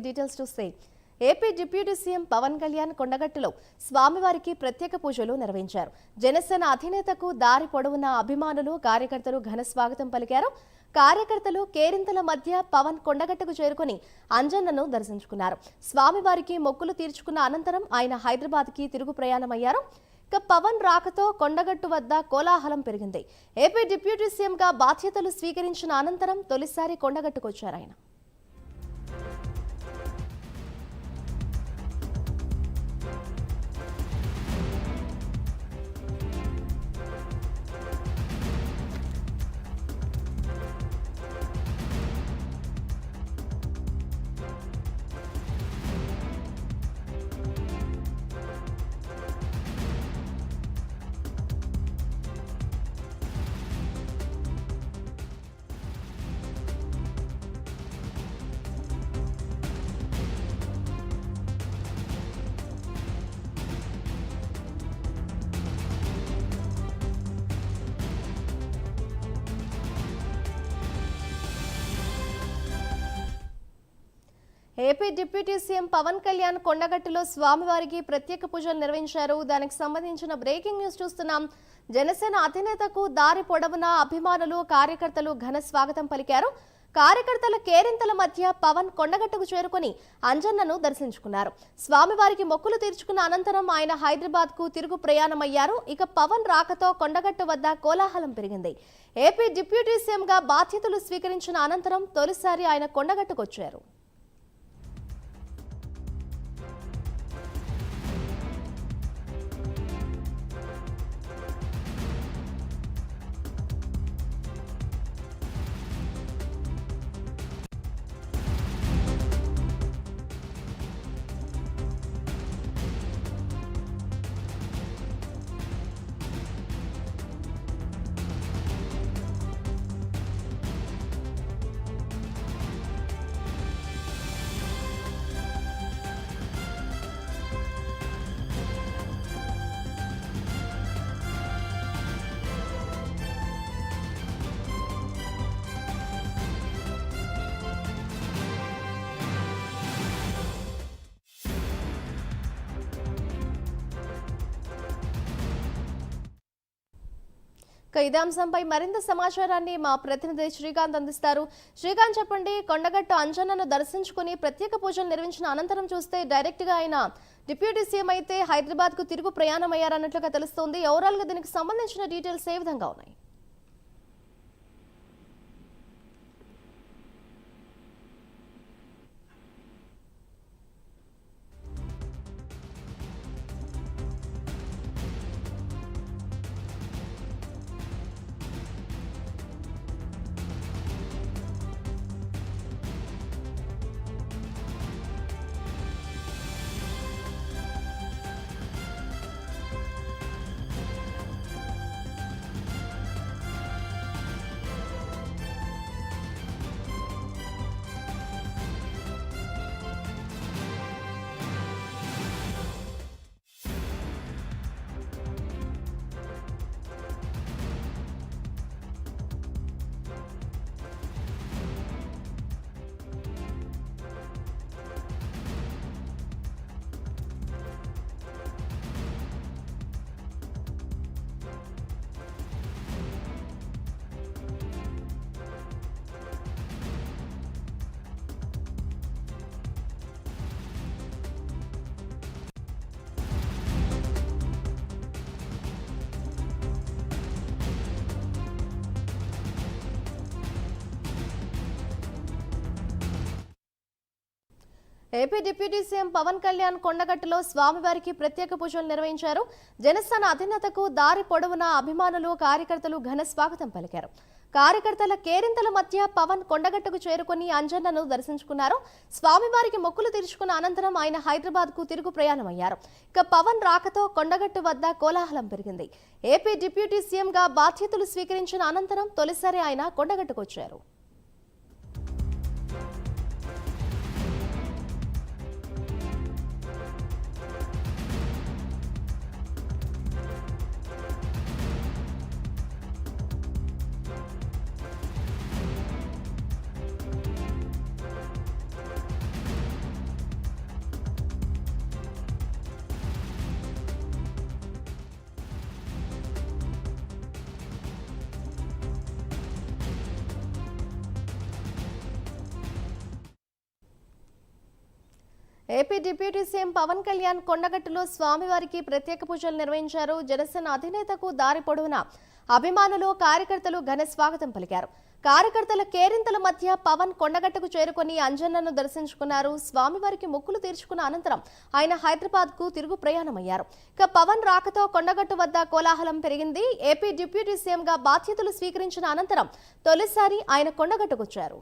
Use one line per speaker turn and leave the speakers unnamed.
Details చూస్తే AP deputy CM Pawan Kalyan కొండగట్టులో స్వామివారికి ప్రత్యేక పూజలు నిర్వహించారు. జనసేన అధినేతకు దారి పొడవునా అభిమానులు, కార్యకర్తలు ఘన స్వాగతం పలికారు. కార్యకర్తలు కేరింతల మధ్య పవన్ కొండగట్టుకు చేరుకుని అంజన్నను దర్శించుకున్నారు. స్వామివారికి మొక్కులు తీర్చుకున్న అనంతరం ఆయన హైదరాబాద్కి తిరుగు ప్రయాణమయ్యారు. ఇక పవన్ రాకతో కొండగట్టు వద్ద కోలాహలం పెరిగింది. ఏపీ డిప్యూటీ సీఎంగా బాధ్యతలు స్వీకరించిన అనంతరం తొలిసారి కొండగట్టుకొచ్చారు ఆయన. AP deputy CM Pawan Kalyan కొండగట్టులో స్వామివారికి ప్రత్యేక పూజలు నిర్వహించారు. దానికి సంబంధించిన బ్రేకింగ్ న్యూస్ చూస్తున్నాం. జనసేన అధినేతకు దారి పొడవునా అభిమానులు, కార్యకర్తలు ఘన స్వాగతం పలికారు. కార్యకర్తల కేరింతల మధ్య పవన్ కొండగట్టుకు చేరుకుని అంజన్నను దర్శించుకున్నారు. స్వామివారికి మొక్కులు తీర్చుకున్న అనంతరం ఆయన హైదరాబాద్కు తిరుగు ప్రయాణమయ్యారు. ఇక పవన్ రాకతో కొండగట్టు వద్ద కోలాహలం పెరిగింది. ఏపీ డిప్యూటీ సీఎంగా బాధ్యతలు స్వీకరించిన అనంతరం తొలిసారి ఆయన కొండగట్టుకొచ్చారు. ఇదే అంశంపై మరింత సమాచారాన్ని మా ప్రతినిధి శ్రీకాంత్ అందిస్తారు. శ్రీకాంత్, చెప్పండి. కొండగట్టు అంజన్నను దర్శించుకుని ప్రత్యేక పూజలు నిర్వహించిన అనంతరం చూస్తే డైరెక్ట్ గా ఆయన డిప్యూటీ సీఎం అయితే హైదరాబాద్ కు తిరుగు ప్రయాణమయ్యారన్నట్లుగా తెలుస్తోంది. ఓవరాల్ గా దీనికి సంబంధించిన డీటెయిల్స్ ఏ విధంగా ఉన్నాయి? AP deputy CM Pawan Kalyan కొండగట్టులో స్వామివారికి ప్రత్యేక పూజలు నిర్వహించారు. జనసేన అధినేతకు దారి పొడవునా అభిమానులు, కార్యకర్తలు ఘన స్వాగతం పలికారు. కార్యకర్తల కేరింతల మధ్య పవన్ కొండగట్టుకు చేరుకుని అంజన్నను దర్శించుకున్నారు. స్వామివారికి మొక్కులు తీర్చుకున్న అనంతరం ఆయన హైదరాబాద్కు తిరుగు ప్రయాణమయ్యారు. ఇక పవన్ రాకతో కొండగట్టు వద్ద కోలాహలం పెరిగింది. ఏపీ డిప్యూటీ సీఎంగా బాధ్యతలు స్వీకరించిన అనంతరం తొలిసారి ఆయన కొండగట్టుకొచ్చారు. AP deputy CM Pawan Kalyan కొండగట్టులో స్వామివారికి ప్రత్యేక పూజలు నిర్వహించారు. జనసేన అధినేతకు దారి పొడవునా అభిమానులు, కార్యకర్తలు ఘన స్వాగతం పలికారు. కార్యకర్తల కేరింతల మధ్య పవన్ కొండగట్టుకు చేరుకొని అంజన్నను దర్శించుకున్నారు. స్వామివారికి మొక్కులు తీర్చుకున్న అనంతరం ఆయన హైదరాబాద్ కు తిరుగు ప్రయాణమయ్యారు. ఇక పవన్ రాకతో కొండగట్టు వద్ద కోలాహలం పెరిగింది. ఏపీ డిప్యూటీ సీఎం గా బాధ్యతలు స్వీకరించిన అనంతరం తొలిసారి ఆయన కొండగట్టుకొచ్చారు.